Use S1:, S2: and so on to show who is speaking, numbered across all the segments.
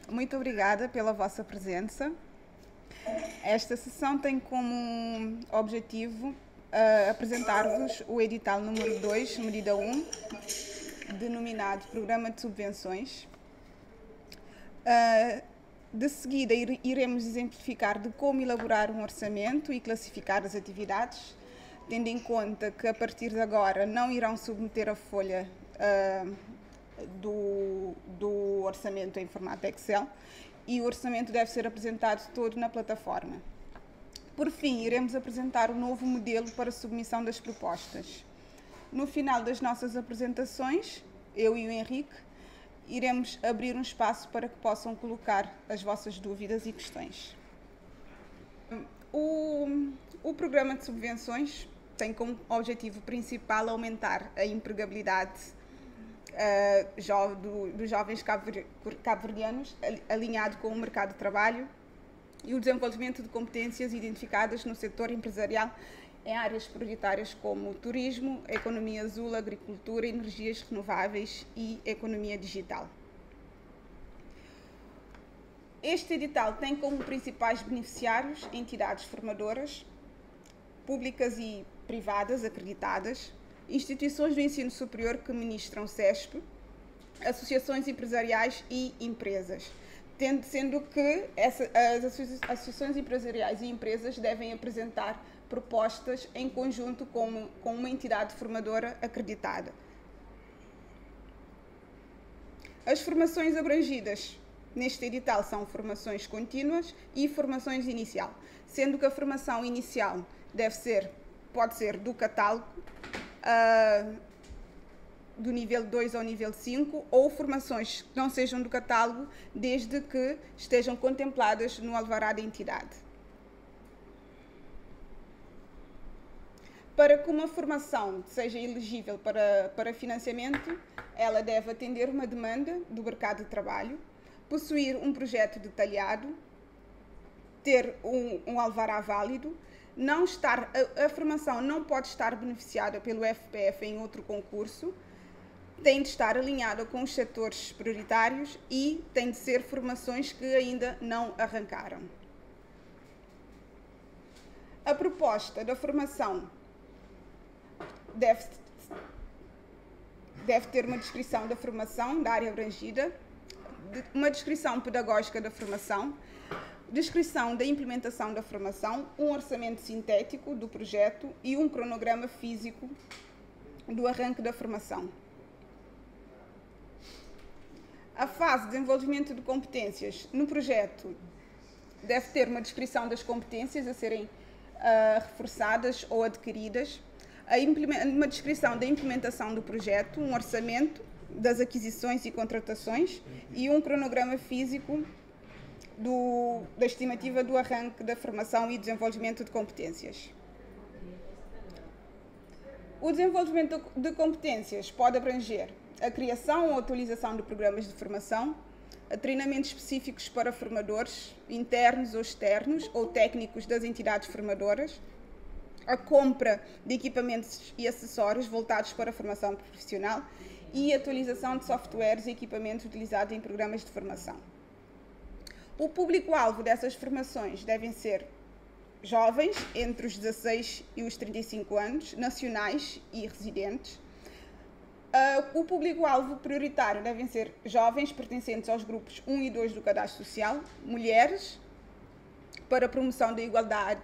S1: Muito obrigada pela vossa presença. Esta sessão tem como objetivo apresentar-vos o edital número 2, medida 1, denominado Programa de Subvenções. De seguida, iremos exemplificar de como elaborar um orçamento e classificar as atividades, tendo em conta que a partir de agora não irão submeter a folha do orçamento em formato Excel e o orçamento deve ser apresentado todo na plataforma. Por fim, iremos apresentar um novo modelo para submissão das propostas. No final das nossas apresentações, eu e o Henrique iremos abrir um espaço para que possam colocar as vossas dúvidas e questões. O programa de subvenções tem como objetivo principal aumentar a empregabilidade dos jovens cabo-verdianos, alinhado com o mercado de trabalho e o desenvolvimento de competências identificadas no setor empresarial em áreas prioritárias como turismo, economia azul, agricultura, energias renováveis e economia digital. Este edital tem como principais beneficiários entidades formadoras, públicas e privadas acreditadas, instituições do ensino superior que ministram CESP, associações empresariais e empresas, sendo que as associações empresariais e empresas devem apresentar propostas em conjunto com uma entidade formadora acreditada. As formações abrangidas neste edital são formações contínuas e formações inicial, sendo que a formação inicial pode ser do catálogo, do nível 2 ao nível 5, ou formações que não sejam do catálogo, desde que estejam contempladas no alvará da entidade. Para que uma formação seja elegível para financiamento, ela deve atender uma demanda do mercado de trabalho, possuir um projeto detalhado, ter um alvará válido, a formação não pode estar beneficiada pelo FPF em outro concurso, tem de estar alinhada com os setores prioritários e tem de ser formações que ainda não arrancaram. A proposta da formação deve ter uma descrição da formação, da área abrangida, uma descrição pedagógica da formação, descrição da implementação da formação, um orçamento sintético do projeto e um cronograma físico do arranque da formação. A fase de desenvolvimento de competências no projeto deve ter uma descrição das competências a serem reforçadas ou adquiridas, uma descrição da implementação do projeto, um orçamento das aquisições e contratações e um cronograma físico da estimativa do arranque da formação e desenvolvimento de competências. O desenvolvimento de competências pode abranger a criação ou atualização de programas de formação, a treinamentos específicos para formadores, internos ou externos, ou técnicos das entidades formadoras, a compra de equipamentos e acessórios voltados para a formação profissional e a atualização de softwares e equipamentos utilizados em programas de formação. O público-alvo dessas formações devem ser jovens entre os 16 e os 35 anos, nacionais e residentes. O público-alvo prioritário devem ser jovens pertencentes aos grupos 1 e 2 do cadastro social, mulheres, para promoção da igualdade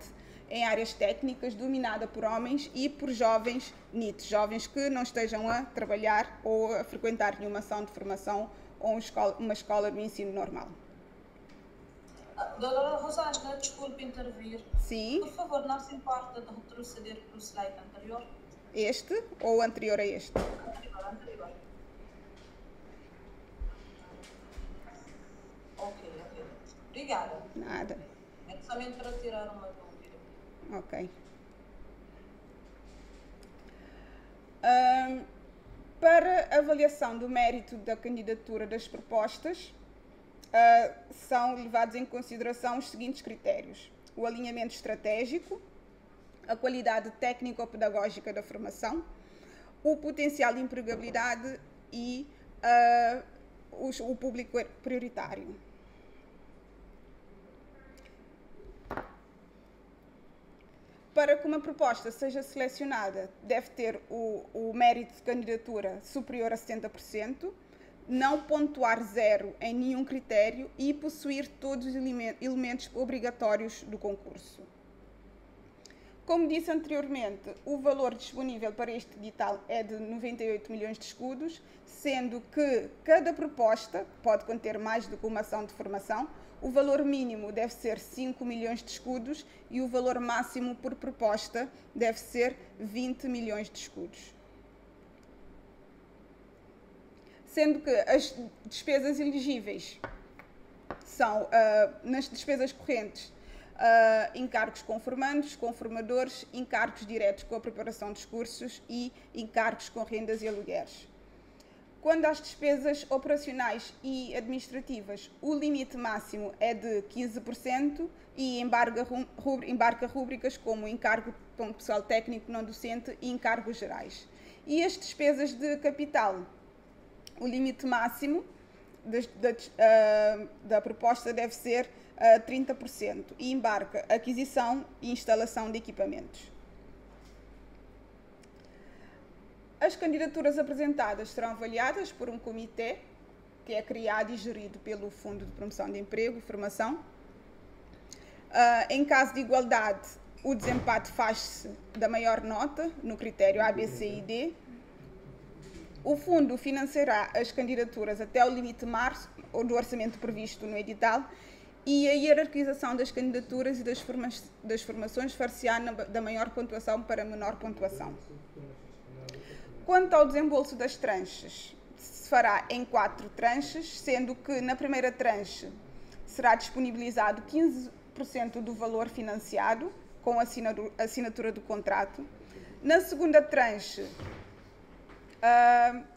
S1: em áreas técnicas, dominada por homens, e por jovens NEET, jovens que não estejam a trabalhar ou a frequentar nenhuma ação de formação ou uma escola do ensino normal.
S2: Doutora Rosângela, desculpe intervir.
S1: Sim.
S2: Por favor, não se importa de retroceder para o slide anterior?
S1: Este ou anterior a este?
S2: Anterior. Ok. Obrigada.
S1: Nada.
S2: É somente para tirar uma dúvida.
S1: Ok. Para avaliação do mérito da candidatura das propostas, são levados em consideração os seguintes critérios: o alinhamento estratégico, a qualidade técnico-pedagógica da formação, o potencial de empregabilidade e o público prioritário. Para que uma proposta seja selecionada, deve ter o mérito de candidatura superior a 70%, não pontuar 0 em nenhum critério e possuir todos os elementos obrigatórios do concurso. Como disse anteriormente, o valor disponível para este edital é de 98 milhões de escudos, sendo que cada proposta pode conter mais do que uma ação de formação. O valor mínimo deve ser 5 milhões de escudos e o valor máximo por proposta deve ser 20 milhões de escudos. Sendo que as despesas elegíveis são, nas despesas correntes, encargos com formandos, com formadores, encargos diretos com a preparação dos cursos e encargos com rendas e alugueres. Quando às despesas operacionais e administrativas, o limite máximo é de 15% e embarca rúbricas como encargo com pessoal técnico não docente e encargos gerais. E as despesas de capital, o limite máximo da proposta deve ser 30% e embarca aquisição e instalação de equipamentos. As candidaturas apresentadas serão avaliadas por um comitê que é criado e gerido pelo Fundo de Promoção de Emprego e Formação. Em caso de igualdade, o desempate faz-se da maior nota no critério A, B, C e D. O Fundo financiará as candidaturas até o limite máximo do orçamento previsto no edital e a hierarquização das candidaturas e das formações far-se-á da maior pontuação para a menor pontuação. Quanto ao desembolso das tranches, se fará em 4 tranches, sendo que na primeira tranche será disponibilizado 15% do valor financiado, com a assinatura do contrato. Na segunda tranche,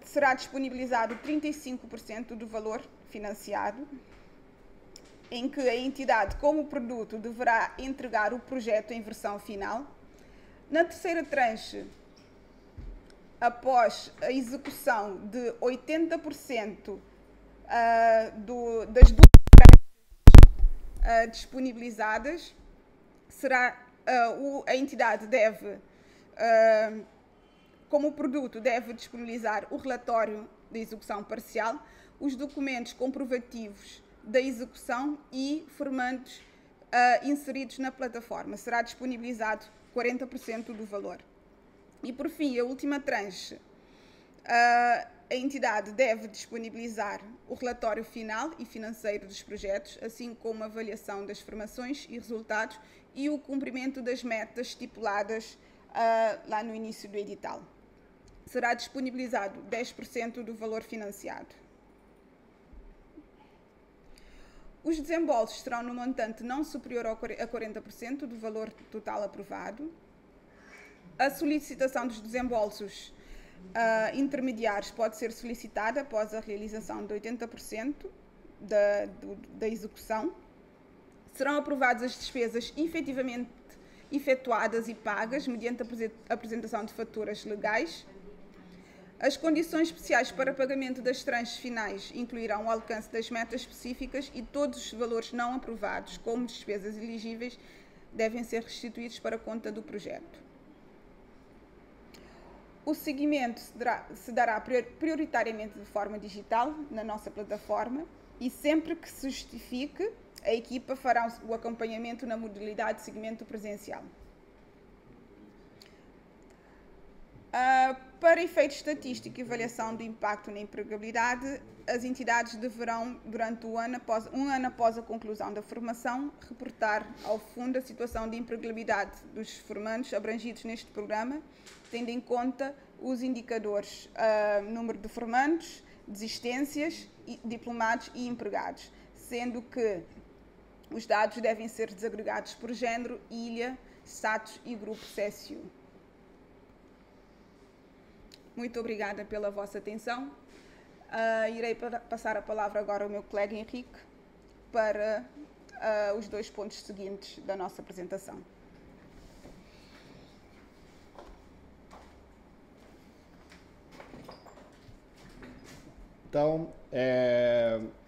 S1: será disponibilizado 35% do valor financiado, em que a entidade, como produto, deverá entregar o projeto em versão final. Na terceira tranche, após a execução de 80% das duas tranches disponibilizadas, a entidade deve, como produto, deve disponibilizar o relatório de execução parcial, os documentos comprovativos da execução e formandos inseridos na plataforma. Será disponibilizado 40% do valor. E, por fim, a última tranche, a entidade deve disponibilizar o relatório final e financeiro dos projetos, assim como a avaliação das formações e resultados e o cumprimento das metas estipuladas lá no início do edital. Será disponibilizado 10% do valor financiado. Os desembolsos serão no montante não superior a 40% do valor total aprovado. A solicitação dos desembolsos intermediários pode ser solicitada após a realização de 80% da execução. Serão aprovadas as despesas efetivamente efetuadas e pagas mediante a apresentação de faturas legais. As condições especiais para pagamento das tranches finais incluirão o alcance das metas específicas e todos os valores não aprovados, como despesas elegíveis, devem ser restituídos para a conta do projeto. O seguimento se dará prioritariamente de forma digital na nossa plataforma e sempre que se justifique, a equipa fará o acompanhamento na modalidade de seguimento presencial. Para efeito estatístico e avaliação do impacto na empregabilidade, as entidades deverão, durante um ano após a conclusão da formação, reportar ao Fundo a situação de empregabilidade dos formandos abrangidos neste programa, tendo em conta os indicadores número de formandos, desistências, diplomados e empregados, sendo que os dados devem ser desagregados por género, ilha, status e grupo CSU. Muito obrigada pela vossa atenção. Irei passar a palavra agora ao meu colega Henrique para os 2 pontos seguintes da nossa apresentação.
S3: Então,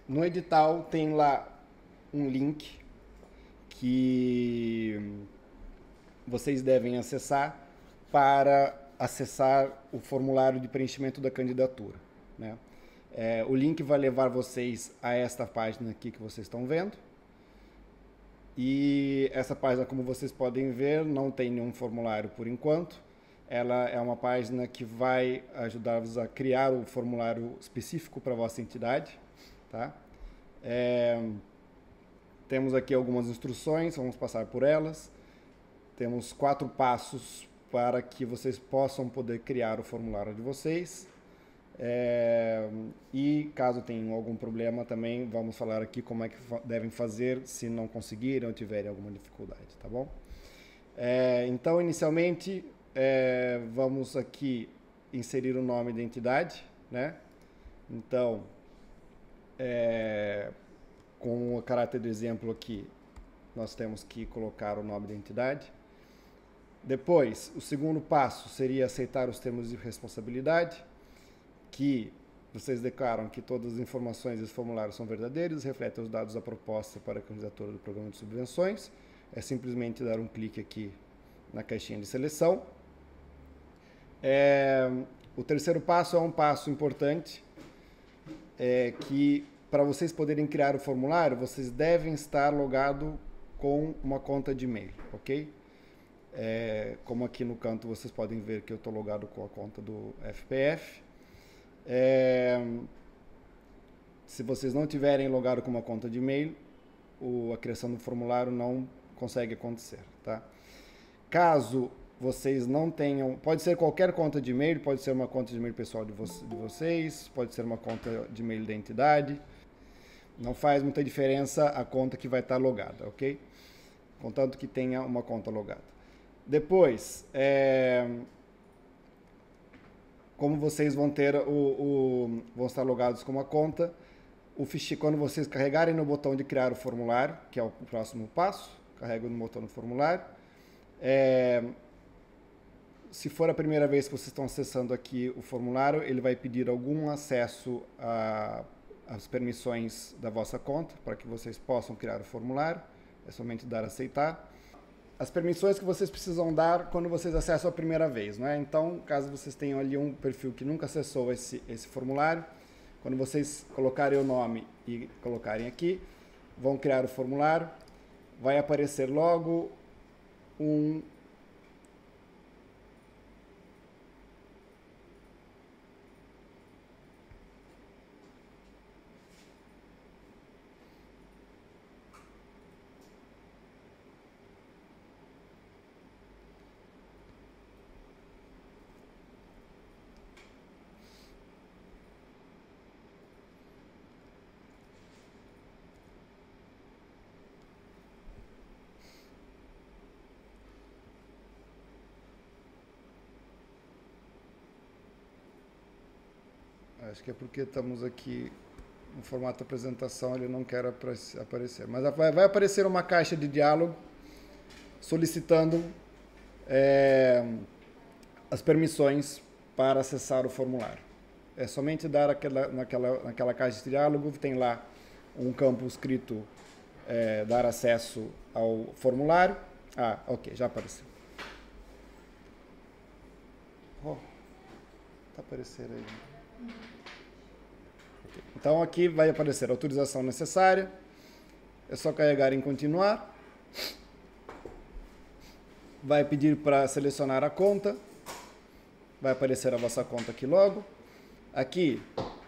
S3: no edital tem lá um link que vocês devem acessar para acessar o formulário de preenchimento da candidatura, né? O link vai levar vocês a esta página aqui que vocês estão vendo. E essa página, como vocês podem ver, não tem nenhum formulário por enquanto. Ela é uma página que vai ajudar-vos a criar o formulário específico para a vossa entidade, tá? Temos aqui algumas instruções, vamos passar por elas. Temos 4 passos para que vocês possam poder criar o formulário de vocês. E caso tenham algum problema também, vamos falar aqui como é que devem fazer se não conseguirem ou tiverem alguma dificuldade, tá bom? Então, inicialmente, vamos aqui inserir o nome da entidade, né? Então, com o caráter de exemplo aqui, nós temos que colocar o nome da entidade. Depois, o segundo passo seria aceitar os termos de responsabilidade, que vocês declaram que todas as informações desse formulário são verdadeiras, refletem os dados da proposta para a candidatura do programa de subvenções. É simplesmente dar um clique aqui na caixinha de seleção. O terceiro passo é um passo importante, que para vocês poderem criar o formulário, vocês devem estar logado com uma conta de e-mail, ok? Como aqui no canto vocês podem ver que eu estou logado com a conta do FPF. Se vocês não tiverem logado com uma conta de e-mail, a criação do formulário não consegue acontecer, tá? Caso vocês não tenham, pode ser qualquer conta de e-mail, pode ser uma conta de e-mail pessoal de vocês, pode ser uma conta de e-mail da entidade, não faz muita diferença a conta que vai estar logada, ok? Contanto que tenha uma conta logada. Depois, como vocês vão ter vão estar logados com uma conta, quando vocês carregarem no botão de criar o formulário, que é o próximo passo, carregam no botão do formulário. Se for a primeira vez que vocês estão acessando aqui o formulário, ele vai pedir algum acesso às permissões da vossa conta, para que vocês possam criar o formulário. É somente dar a aceitar. As permissões que vocês precisam dar quando vocês acessam a primeira vez, né? Então, caso vocês tenham ali um perfil que nunca acessou esse formulário, quando vocês colocarem o nome e colocarem aqui, vão criar o formulário, vai aparecer logo acho que é porque estamos aqui no formato de apresentação, ele não quer aparecer. Mas vai aparecer uma caixa de diálogo solicitando as permissões para acessar o formulário. É somente dar naquela caixa de diálogo, tem lá um campo escrito dar acesso ao formulário. Ah, ok, já apareceu. Tá aparecendo aí. Então aqui vai aparecer a autorização necessária, é só carregar em continuar, vai pedir para selecionar a conta, vai aparecer a vossa conta aqui logo, aqui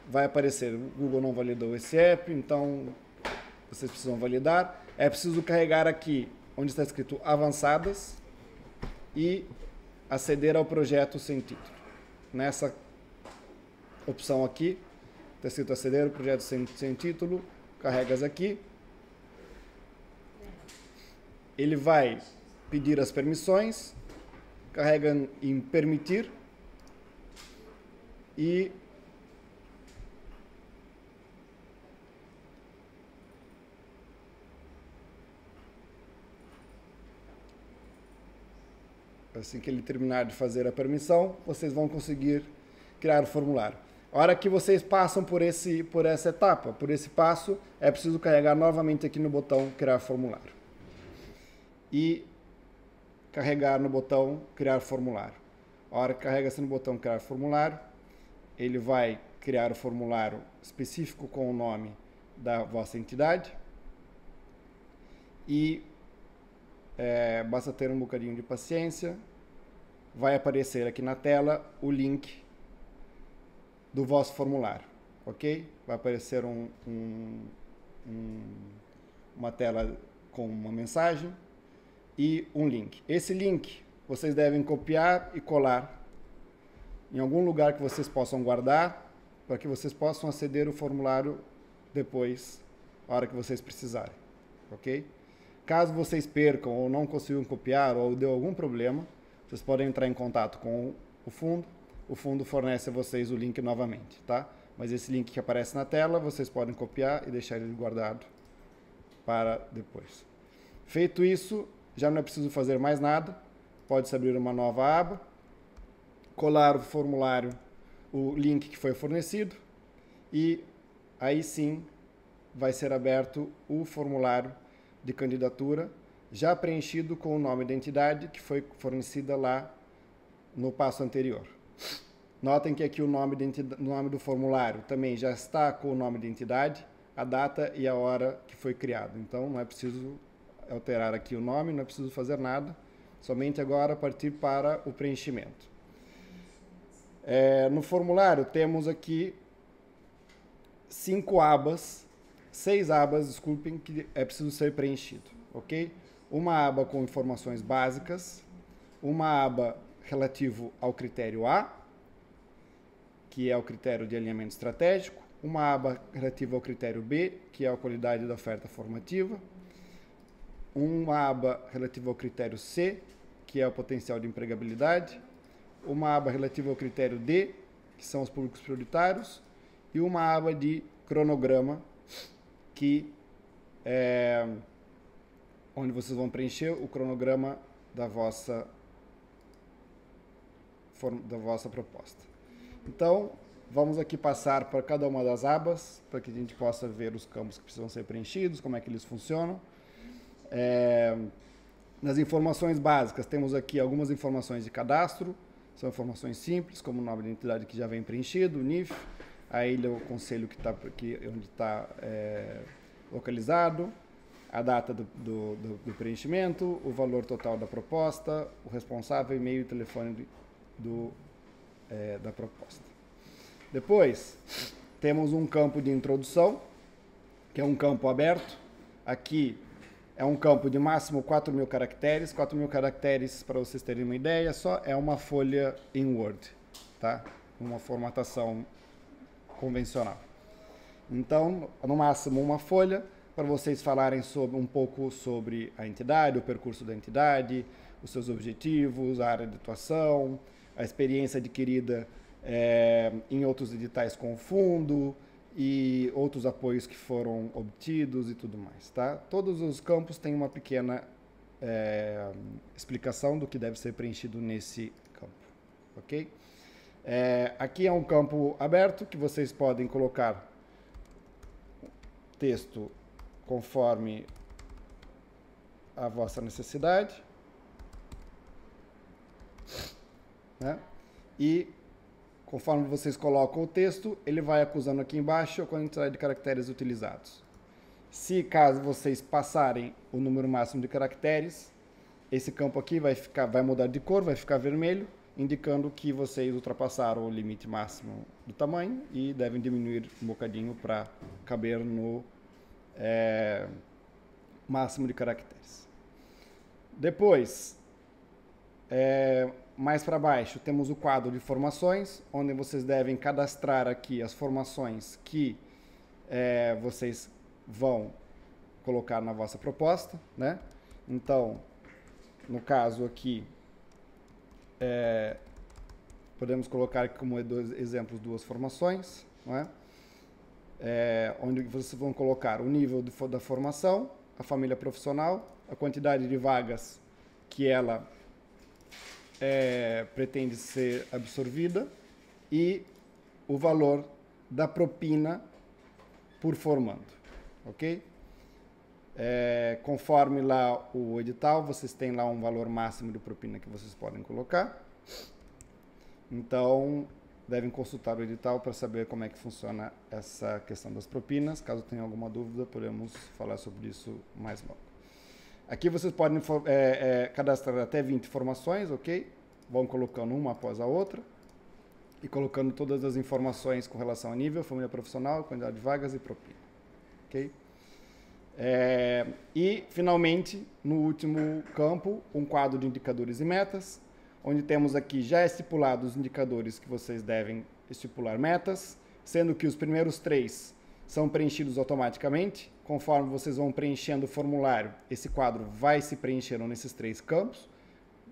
S3: vai aparecer o Google não validou esse app, então vocês precisam validar, é preciso carregar aqui onde está escrito avançadas e aceder ao projeto sem título. Nessa opção aqui, está escrito aceder ao projeto sem título, carregas aqui. Ele vai pedir as permissões, carrega em permitir e assim que ele terminar de fazer a permissão, vocês vão conseguir criar o formulário. A hora que vocês passam por essa etapa, por esse passo, é preciso carregar novamente aqui no botão Criar Formulário. E carregar no botão Criar Formulário. A hora que carrega-se no botão Criar Formulário, ele vai criar o formulário específico com o nome da vossa entidade. E basta ter um bocadinho de paciência. Vai aparecer aqui na tela o link do vosso formulário, ok? Vai aparecer uma tela com uma mensagem e um link. Esse link vocês devem copiar e colar em algum lugar que vocês possam guardar, para que vocês possam aceder ao formulário depois, na hora que vocês precisarem, ok? Caso vocês percam ou não consigam copiar ou deu algum problema, vocês podem entrar em contato com o fundo. O fundo fornece a vocês o link novamente, tá? Mas esse link que aparece na tela, vocês podem copiar e deixar ele guardado para depois. Feito isso, já não é preciso fazer mais nada. Pode-se abrir uma nova aba, colar o formulário, o link que foi fornecido, e aí sim vai ser aberto o formulário de candidatura, já preenchido com o nome da entidade que foi fornecida lá no passo anterior. Notem que aqui o nome do formulário também já está com o nome da entidade, a data e a hora que foi criado. Então não é preciso alterar aqui o nome, não é preciso fazer nada, somente agora partir para o preenchimento. No formulário temos aqui 6 abas, desculpem, que é preciso ser preenchido, ok? Uma aba com informações básicas, uma aba relativo ao critério A, que é o critério de alinhamento estratégico, uma aba relativa ao critério B, que é a qualidade da oferta formativa, uma aba relativa ao critério C, que é o potencial de empregabilidade, uma aba relativa ao critério D, que são os públicos prioritários, e uma aba de cronograma, que é onde vocês vão preencher o cronograma da vossa proposta. Então, vamos aqui passar para cada uma das abas, para que a gente possa ver os campos que precisam ser preenchidos, como é que eles funcionam. Nas informações básicas, temos aqui algumas informações de cadastro, são informações simples, como o nome da entidade que já vem preenchido, o NIF, a ilha, o conselho onde está localizado, a data do preenchimento, o valor total da proposta, o responsável, e-mail e telefone da proposta. Depois, temos um campo de introdução, que é um campo aberto. Aqui é um campo de máximo 4.000 caracteres. 4.000 caracteres, para vocês terem uma ideia, só é uma folha em Word, tá? Uma formatação convencional. Então, no máximo uma folha, para vocês falarem um pouco sobre a entidade, o percurso da entidade, os seus objetivos, a área de atuação, a experiência adquirida em outros editais com o fundo e outros apoios que foram obtidos e tudo mais, tá? Todos os campos têm uma pequena explicação do que deve ser preenchido nesse campo, ok? Aqui é um campo aberto que vocês podem colocar texto conforme a vossa necessidade, né? E conforme vocês colocam o texto, ele vai acusando aqui embaixo a quantidade de caracteres utilizados. Se caso vocês passarem o número máximo de caracteres, esse campo aqui vai mudar de cor, vai ficar vermelho, indicando que vocês ultrapassaram o limite máximo do tamanho e devem diminuir um bocadinho para caber no máximo de caracteres. Depois, mais para baixo, temos o quadro de formações, onde vocês devem cadastrar aqui as formações que vocês vão colocar na vossa proposta, né? Então, no caso aqui, podemos colocar aqui como exemplos 2 formações, não é? Onde vocês vão colocar o nível da formação, a família profissional, a quantidade de vagas que ela pretende ser absorvida e o valor da propina por formando, ok? Conforme lá o edital, vocês têm lá um valor máximo de propina que vocês podem colocar. Então, devem consultar o edital para saber como é que funciona essa questão das propinas. Caso tenha alguma dúvida, podemos falar sobre isso mais logo. Aqui vocês podem cadastrar até 20 informações, ok? Vão colocando uma após a outra e colocando todas as informações com relação a nível, família profissional, quantidade de vagas e propina, ok? E, finalmente, no último campo, um quadro de indicadores e metas, onde temos aqui já estipulados os indicadores que vocês devem estipular metas, sendo que os primeiros 3 são preenchidos automaticamente. Conforme vocês vão preenchendo o formulário, esse quadro vai se preenchendo nesses 3 campos,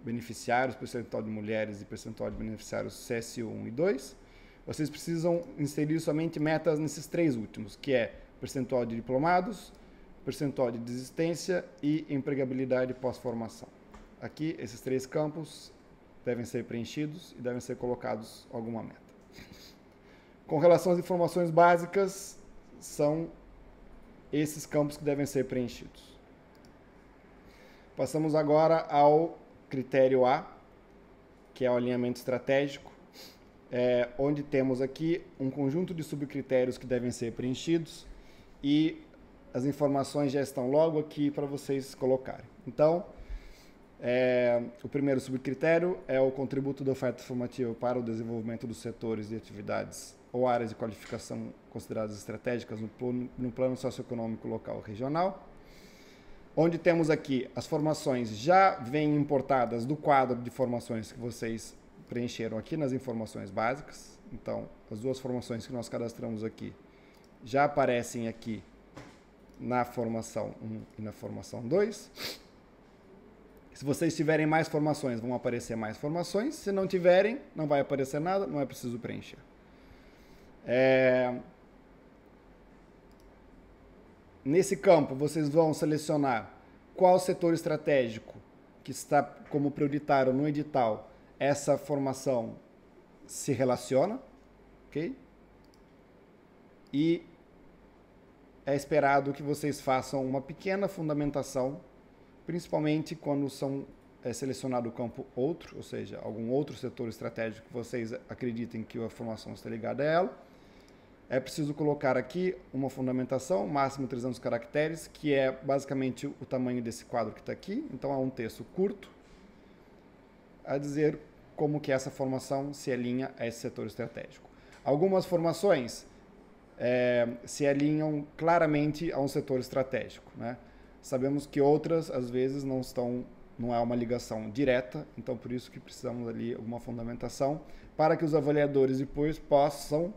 S3: beneficiários, percentual de mulheres e percentual de beneficiários CSU1 e 2. Vocês precisam inserir somente metas nesses 3 últimos, que é percentual de diplomados, percentual de desistência e empregabilidade pós-formação. Aqui, esses 3 campos devem ser preenchidos e devem ser colocados alguma meta. Com relação às informações básicas, são esses campos que devem ser preenchidos. Passamos agora ao critério A, que é o alinhamento estratégico, onde temos aqui um conjunto de subcritérios que devem ser preenchidos e as informações já estão logo aqui para vocês colocarem. Então, o primeiro subcritério é o contributo da oferta formativa para o desenvolvimento dos setores e atividades ou áreas de qualificação consideradas estratégicas no plano socioeconômico local regional, onde temos aqui as formações já vêm importadas do quadro de formações que vocês preencheram aqui nas informações básicas. Então, as 2 formações que nós cadastramos aqui já aparecem aqui na formação 1 e na formação 2. Se vocês tiverem mais formações, vão aparecer mais formações. Se não tiverem, não vai aparecer nada, não é preciso preencher. Nesse campo, vocês vão selecionar qual setor estratégico que está como prioritário no edital essa formação se relaciona, ok? E é esperado que vocês façam uma pequena fundamentação, principalmente quando selecionado o campo outro, ou seja, algum outro setor estratégico que vocês acreditem que a formação está ligada a ela. É preciso colocar aqui uma fundamentação, máximo 300 caracteres, que é basicamente o tamanho desse quadro que está aqui. Então, é um texto curto a dizer como que essa formação se alinha a esse setor estratégico. Algumas formações se alinham claramente a um setor estratégico, né? Sabemos que outras, às vezes, não é uma ligação direta, então por isso que precisamos ali alguma fundamentação para que os avaliadores depois possam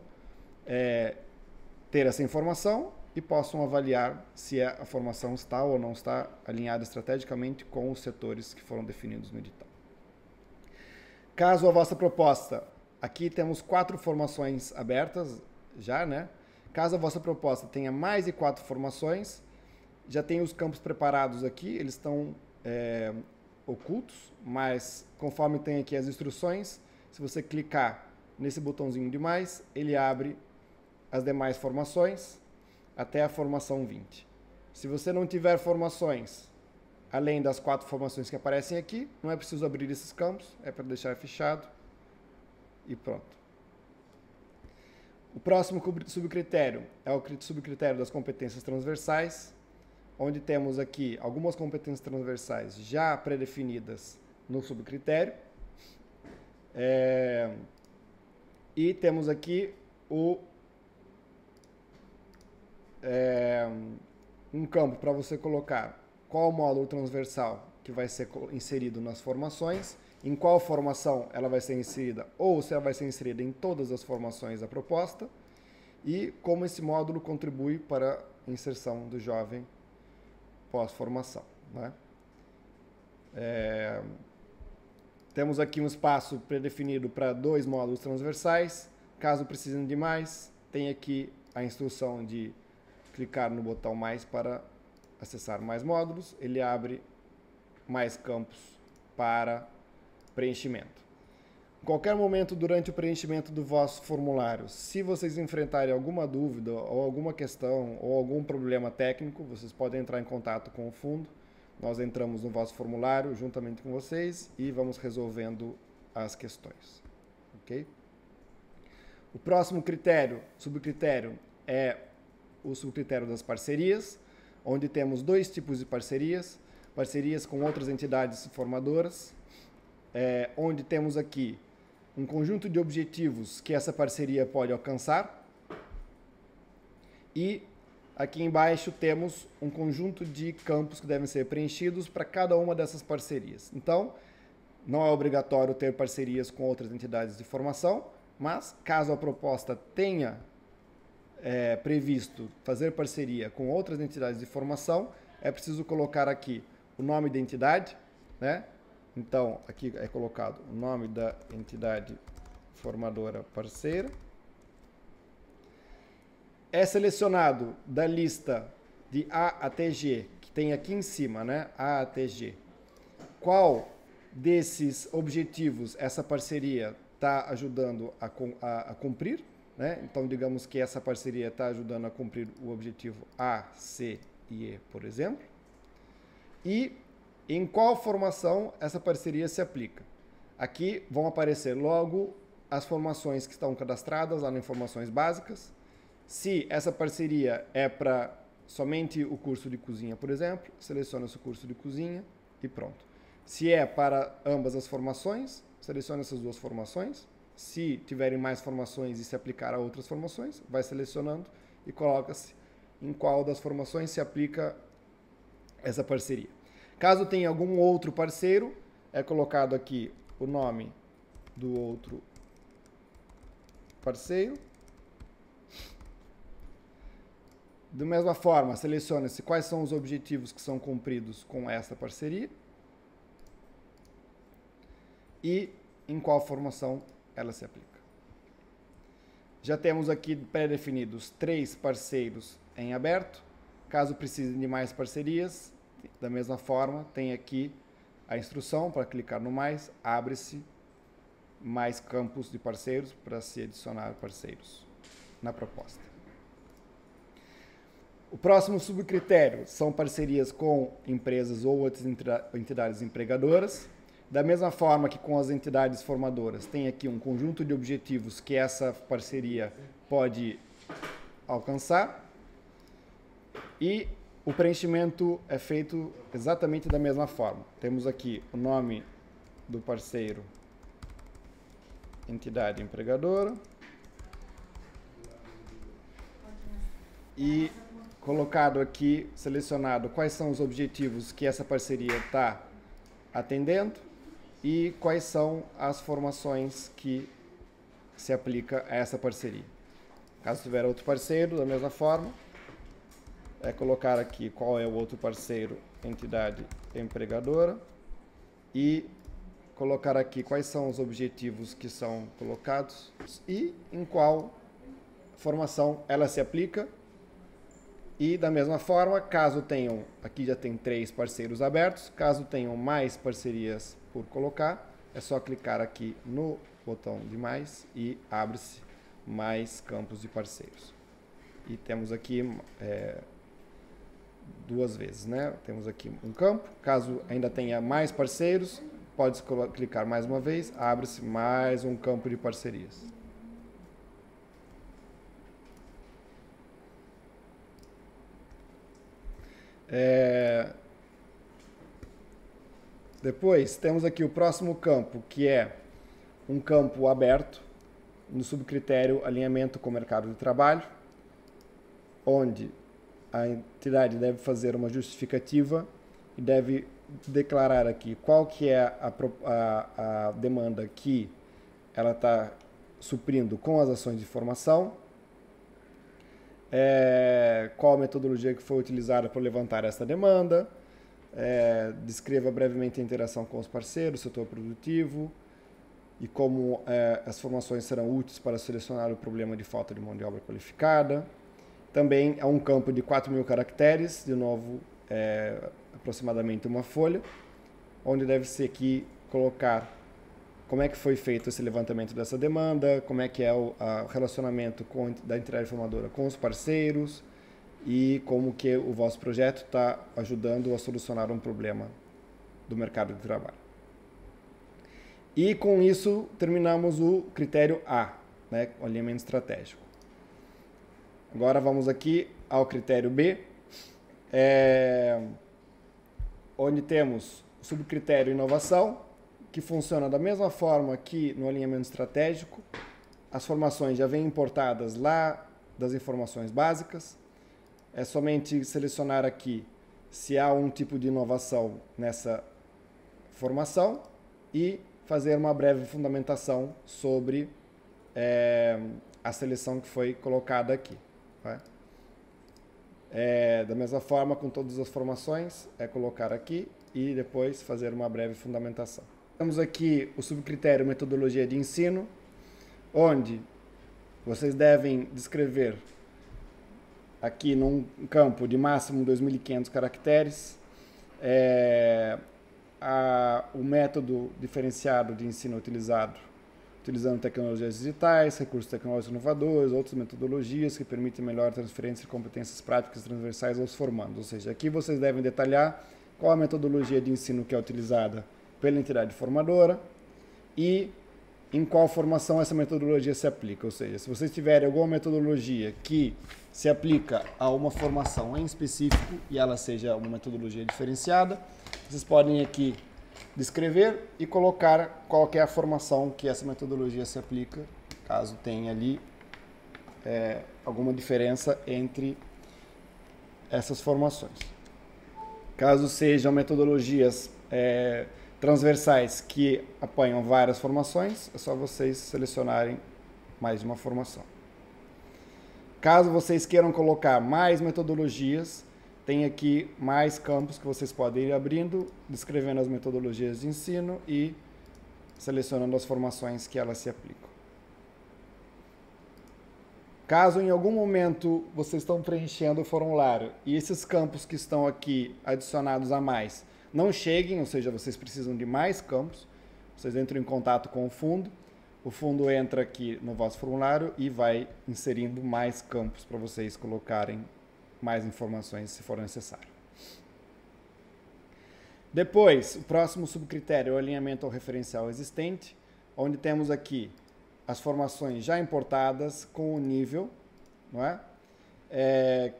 S3: ter essa informação e possam avaliar se a formação está ou não está alinhada estrategicamente com os setores que foram definidos no edital. Caso a vossa proposta, aqui temos 4 formações abertas já, né? Caso a vossa proposta tenha mais de 4 formações, já tem os campos preparados aqui, eles estão ocultos, mas conforme tem aqui as instruções, se você clicar nesse botãozinho de mais, ele abre as demais formações até a formação 20. Se você não tiver formações, além das 4 formações que aparecem aqui, não é preciso abrir esses campos, é para deixar fechado e pronto. O próximo subcritério é o subcritério das competências transversais, onde temos aqui algumas competências transversais já pré-definidas no subcritério. E temos aqui um campo para você colocar qual o módulo transversal que vai ser inserido nas formações, em qual formação ela vai ser inserida, ou se ela vai ser inserida em todas as formações da proposta, e como esse módulo contribui para a inserção do jovem pós-formação, né? Temos aqui um espaço predefinido para 2 módulos transversais. Caso precisem de mais, tem aqui a instrução de clicar no botão mais para acessar mais módulos. Ele abre mais campos para preenchimento. Em qualquer momento durante o preenchimento do vosso formulário, se vocês enfrentarem alguma dúvida ou alguma questão ou algum problema técnico, vocês podem entrar em contato com o fundo. Nós entramos no vosso formulário juntamente com vocês e vamos resolvendo as questões. Ok? O próximo critério, subcritério, é o subcritério das parcerias, onde temos dois tipos de parcerias. Parcerias com outras entidades formadoras, onde temos aqui um conjunto de objetivos que essa parceria pode alcançar. E aqui embaixo temos um conjunto de campos que devem ser preenchidos para cada uma dessas parcerias. Então, não é obrigatório ter parcerias com outras entidades de formação, mas caso a proposta tenha previsto fazer parceria com outras entidades de formação, é preciso colocar aqui o nome da entidade, né? Então, aqui é colocado o nome da entidade formadora parceira. É selecionado da lista de A até G, que tem aqui em cima, né? A até G. Qual desses objetivos essa parceria está ajudando a cumprir, né? Então, digamos que essa parceria está ajudando a cumprir o objetivo A, C e E, por exemplo. E em qual formação essa parceria se aplica. Aqui vão aparecer logo as formações que estão cadastradas lá nas informações básicas. Se essa parceria é para somente o curso de cozinha, por exemplo, seleciona-se o curso de cozinha e pronto. Se é para ambas as formações, seleciona essas duas formações. Se tiverem mais formações e se aplicar a outras formações, vai selecionando e coloca-se em qual das formações se aplica essa parceria. Caso tenha algum outro parceiro, é colocado aqui o nome do outro parceiro. Da mesma forma, seleciona-se quais são os objetivos que são cumpridos com esta parceria e em qual formação ela se aplica. Já temos aqui pré-definidos 3 parceiros em aberto. Caso precise de mais parcerias, da mesma forma, tem aqui a instrução para clicar no mais, abre-se mais campos de parceiros para se adicionar parceiros na proposta. O próximo subcritério são parcerias com empresas ou outras entidades empregadoras. Da mesma forma que com as entidades formadoras, tem aqui um conjunto de objetivos que essa parceria pode alcançar. E o preenchimento é feito exatamente da mesma forma. Temos aqui o nome do parceiro, entidade empregadora, e colocado aqui, selecionado quais são os objetivos que essa parceria está atendendo e quais são as formações que se aplica a essa parceria. Caso tiver outro parceiro, da mesma forma, é colocar aqui qual é o outro parceiro, entidade empregadora, e colocar aqui quais são os objetivos que são colocados e em qual formação ela se aplica. E da mesma forma, caso tenham, aqui já tem 3 parceiros abertos, caso tenham mais parcerias por colocar, é só clicar aqui no botão de mais e abre-se mais campos de parceiros. E temos aqui 2 vezes, né? Temos aqui um campo, caso ainda tenha mais parceiros, pode clicar mais uma vez, abre-se mais um campo de parcerias. Depois temos aqui o próximo campo, que é um campo aberto no subcritério alinhamento com o mercado de trabalho, onde a entidade deve fazer uma justificativa e deve declarar aqui qual que é a demanda que ela está suprindo com as ações de formação, qual a metodologia que foi utilizada para levantar essa demanda, descreva brevemente a interação com os parceiros, setor produtivo e como as formações serão úteis para selecionar o problema de falta de mão de obra qualificada. Também é um campo de 4.000 caracteres, de novo, aproximadamente uma folha, onde deve-se aqui colocar como é que foi feito esse levantamento dessa demanda, como é que é o relacionamento da entidade formadora com os parceiros e como que o vosso projeto está ajudando a solucionar um problema do mercado de trabalho. E com isso terminamos o critério A, né, o alinhamento estratégico. Agora vamos aqui ao critério B, onde temos o subcritério inovação, que funciona da mesma forma que no alinhamento estratégico. As formações já vêm importadas lá das informações básicas. É somente selecionar aqui se há um tipo de inovação nessa formação e fazer uma breve fundamentação sobre a seleção que foi colocada aqui. Tá? Da mesma forma, com todas as formações, colocar aqui e depois fazer uma breve fundamentação. Temos aqui o subcritério metodologia de ensino, onde vocês devem descrever aqui num campo de máximo 2.500 caracteres o método diferenciado de ensino utilizando tecnologias digitais, recursos tecnológicos inovadores, outras metodologias que permitem melhor transferência de competências práticas transversais aos formandos. Ou seja, aqui vocês devem detalhar qual a metodologia de ensino que é utilizada pela entidade formadora e em qual formação essa metodologia se aplica. Ou seja, se vocês tiverem alguma metodologia que se aplica a uma formação em específico e ela seja uma metodologia diferenciada, vocês podem aqui descrever e colocar qual que é a formação que essa metodologia se aplica, caso tenha ali alguma diferença entre essas formações. Caso sejam metodologias transversais que apanham várias formações, é só vocês selecionarem mais de uma formação. Caso vocês queiram colocar mais metodologias, tem aqui mais campos que vocês podem ir abrindo, descrevendo as metodologias de ensino e selecionando as formações que elas se aplicam. Caso em algum momento vocês estão preenchendo o formulário e esses campos que estão aqui adicionados a mais não cheguem, ou seja, vocês precisam de mais campos, vocês entram em contato com o fundo entra aqui no vosso formulário e vai inserindo mais campos para vocês colocarem mais informações se for necessário. Depois, o próximo subcritério é o alinhamento ao referencial existente, onde temos aqui as formações já importadas com o nível, não é?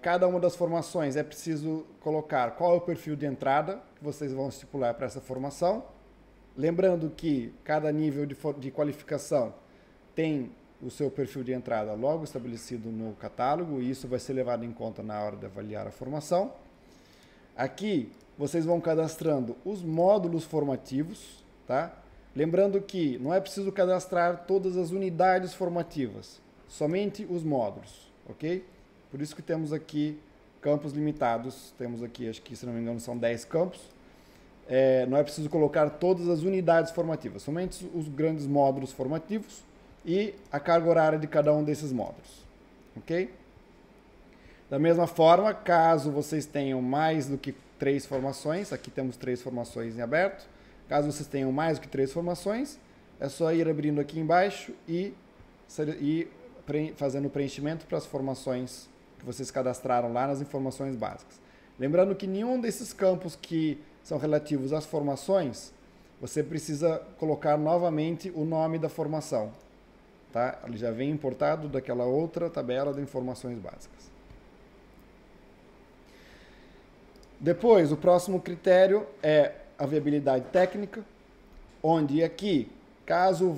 S3: Cada uma das formações é preciso colocar qual é o perfil de entrada que vocês vão estipular para essa formação. Lembrando que cada nível de qualificação tem o seu perfil de entrada logo estabelecido no catálogo e isso vai ser levado em conta na hora de avaliar a formação. Aqui vocês vão cadastrando os módulos formativos, tá? Lembrando que não é preciso cadastrar todas as unidades formativas, somente os módulos, ok? Por isso que temos aqui campos limitados, temos aqui, acho que se não me engano são 10 campos. Não é preciso colocar todas as unidades formativas, somente os grandes módulos formativos e a carga horária de cada um desses módulos, ok? Da mesma forma, caso vocês tenham mais do que 3 formações, aqui temos 3 formações em aberto, caso vocês tenham mais do que 3 formações, é só ir abrindo aqui embaixo e fazendo o preenchimento para as formações que vocês cadastraram lá nas informações básicas. Lembrando que nenhum desses campos que são relativos às formações, você precisa colocar novamente o nome da formação. Tá? Ele já vem importado daquela outra tabela de informações básicas. Depois, o próximo critério é a viabilidade técnica, onde aqui, caso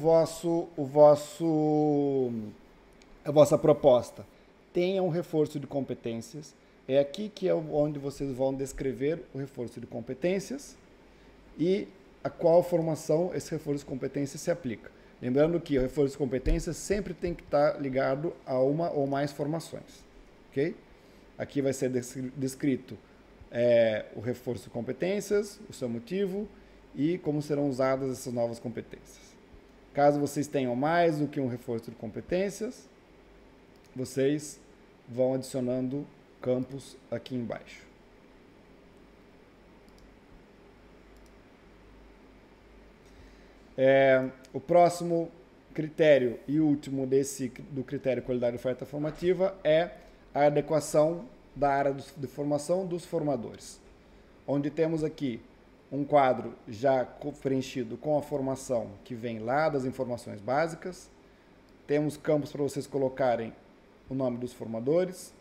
S3: a vossa proposta tenha um reforço de competências, é aqui que é onde vocês vão descrever o reforço de competências e a qual formação esse reforço de competências se aplica. Lembrando que o reforço de competências sempre tem que estar ligado a uma ou mais formações. Okay? Aqui vai ser descrito o reforço de competências, o seu motivo e como serão usadas essas novas competências. Caso vocês tenham mais do que um reforço de competências, vocês vão adicionando campos aqui embaixo. O próximo critério e último do critério qualidade de oferta formativa é a adequação da área de formação dos formadores, onde temos aqui um quadro já preenchido com a formação que vem lá das informações básicas. Temos campos para vocês colocarem o nome dos formadores,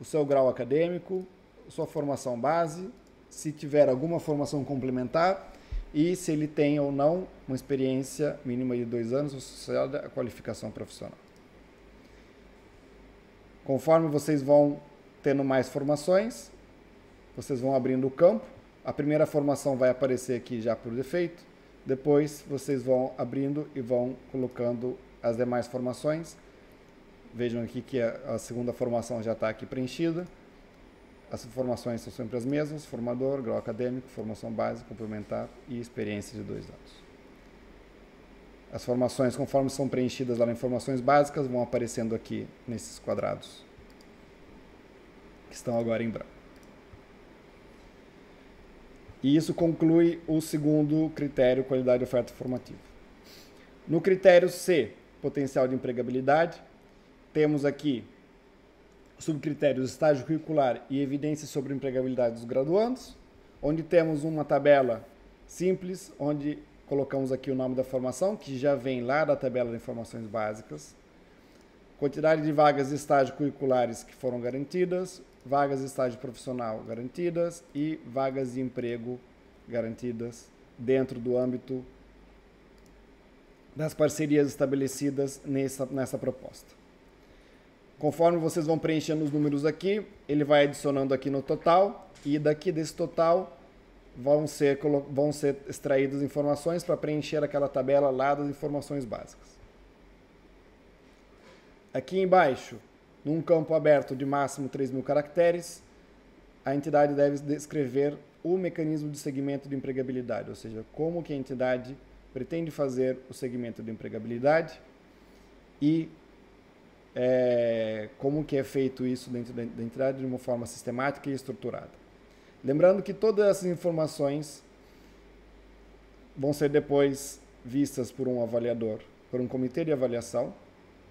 S3: o seu grau acadêmico, sua formação base, se tiver alguma formação complementar e se ele tem ou não uma experiência mínima de 2 anos associada à qualificação profissional. Conforme vocês vão tendo mais formações, vocês vão abrindo o campo. A primeira formação vai aparecer aqui já por defeito. Depois vocês vão abrindo e vão colocando as demais formações. Vejam aqui que a segunda formação já está aqui preenchida. As formações são sempre as mesmas: formador, grau acadêmico, formação básica, complementar e experiência de 2 anos. As formações, conforme são preenchidas lá nas informações básicas, vão aparecendo aqui nesses quadrados que estão agora em branco. E isso conclui o segundo critério, qualidade de oferta formativa. No critério C, potencial de empregabilidade, temos aqui subcritérios estágio curricular e evidências sobre a empregabilidade dos graduandos, onde temos uma tabela simples, onde colocamos aqui o nome da formação, que já vem lá da tabela de informações básicas, quantidade de vagas de estágio curriculares que foram garantidas, vagas de estágio profissional garantidas e vagas de emprego garantidas dentro do âmbito das parcerias estabelecidas nessa proposta. Conforme vocês vão preenchendo os números aqui, ele vai adicionando aqui no total e daqui desse total vão ser extraídas informações para preencher aquela tabela lá das informações básicas. Aqui embaixo, num campo aberto de máximo 3.000 caracteres, a entidade deve descrever o mecanismo de segmento de empregabilidade, ou seja, como que a entidade pretende fazer o segmento de empregabilidade e como que é feito isso dentro da entidade de uma forma sistemática e estruturada. Lembrando que todas essas informações vão ser depois vistas por um avaliador, por um comitê de avaliação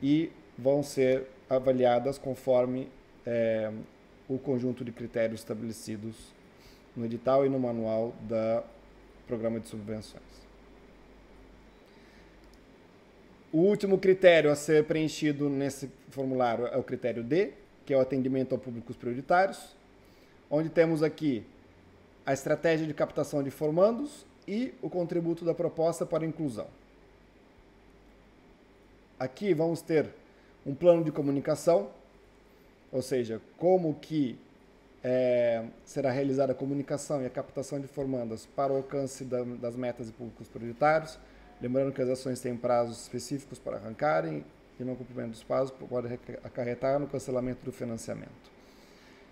S3: e vão ser avaliadas conforme o conjunto de critérios estabelecidos no edital e no manual do Programa de Subvenções. O último critério a ser preenchido nesse formulário é o critério D, que é o atendimento a públicos prioritários, onde temos aqui a estratégia de captação de formandos e o contributo da proposta para a inclusão. Aqui vamos ter um plano de comunicação, ou seja, como que será realizada a comunicação e a captação de formandas para o alcance das metas de públicos prioritários. Lembrando que as ações têm prazos específicos para arrancarem e não cumprimento dos prazos pode acarretar no cancelamento do financiamento.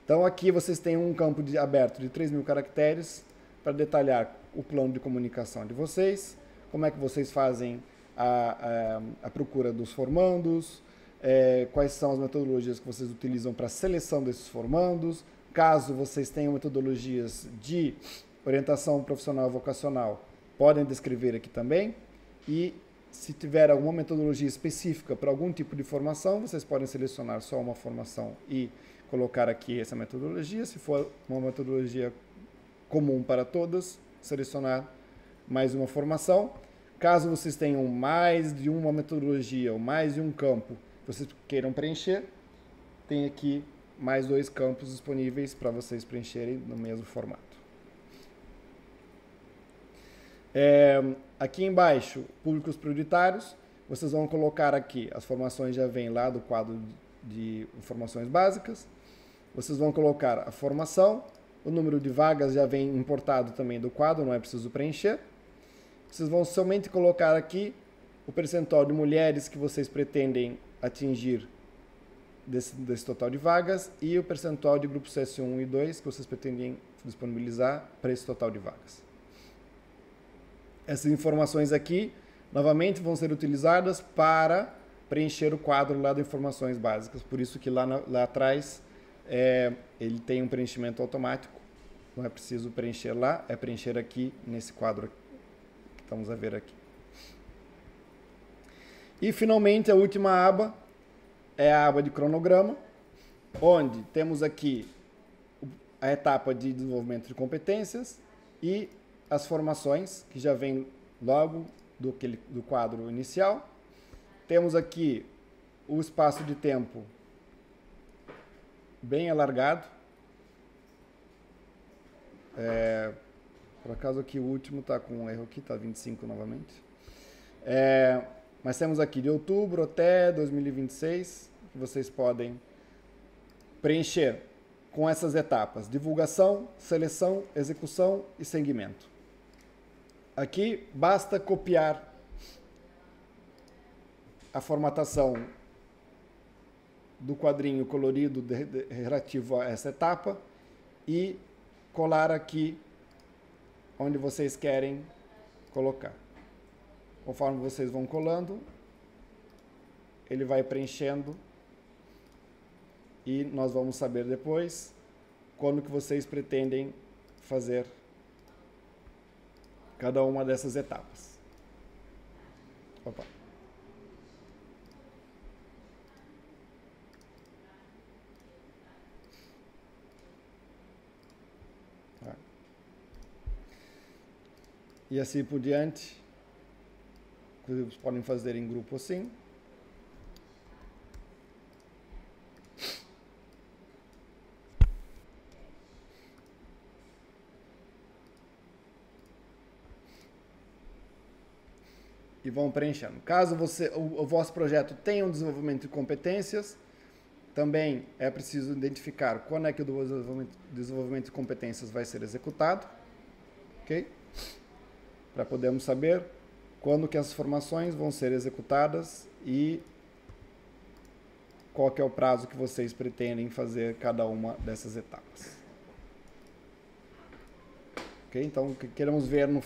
S3: Então aqui vocês têm um campo aberto de 3.000 caracteres para detalhar o plano de comunicação de vocês, como é que vocês fazem a procura dos formandos, quais são as metodologias que vocês utilizam para a seleção desses formandos, caso vocês tenham metodologias de orientação profissional vocacional, podem descrever aqui também. E se tiver alguma metodologia específica para algum tipo de formação, vocês podem selecionar só uma formação e colocar aqui essa metodologia. Se for uma metodologia comum para todas, selecionar mais uma formação. Caso vocês tenham mais de uma metodologia ou mais de um campo que vocês queiram preencher, tem aqui mais 2 campos disponíveis para vocês preencherem no mesmo formato. Aqui embaixo, públicos prioritários, vocês vão colocar aqui, as formações já vêm lá do quadro de informações básicas, vocês vão colocar a formação, o número de vagas já vem importado também do quadro, não é preciso preencher. Vocês vão somente colocar aqui o percentual de mulheres que vocês pretendem atingir desse total de vagas e o percentual de grupos CS1 e 2 que vocês pretendem disponibilizar para esse total de vagas. Essas informações aqui, novamente, vão ser utilizadas para preencher o quadro lá de informações básicas. Por isso que lá atrás ele tem um preenchimento automático. Não é preciso preencher lá, é preencher aqui nesse quadro que estamos a ver aqui. E, finalmente, a última aba é a aba de cronograma, onde temos aqui a etapa de desenvolvimento de competências e as formações, que já vem logo do quadro inicial. Temos aqui o espaço de tempo bem alargado. Por acaso aqui o último está com um erro aqui, está 25 novamente. Mas temos aqui de outubro até 2026, que vocês podem preencher com essas etapas: divulgação, seleção, execução e segmento. Aqui basta copiar a formatação do quadrinho colorido relativo a essa etapa e colar aqui onde vocês querem colocar. Conforme vocês vão colando, ele vai preenchendo e nós vamos saber depois quando que vocês pretendem fazer cada uma dessas etapas. Opa. E assim por diante. Inclusive, vocês podem fazer em grupo assim. E vão preenchendo. Caso o vosso projeto tenha um desenvolvimento de competências, também é preciso identificar quando é que o desenvolvimento de competências vai ser executado. Ok? Para podermos saber quando que as formações vão ser executadas e qual que é o prazo que vocês pretendem fazer cada uma dessas etapas. Ok? Então, o que queremos ver no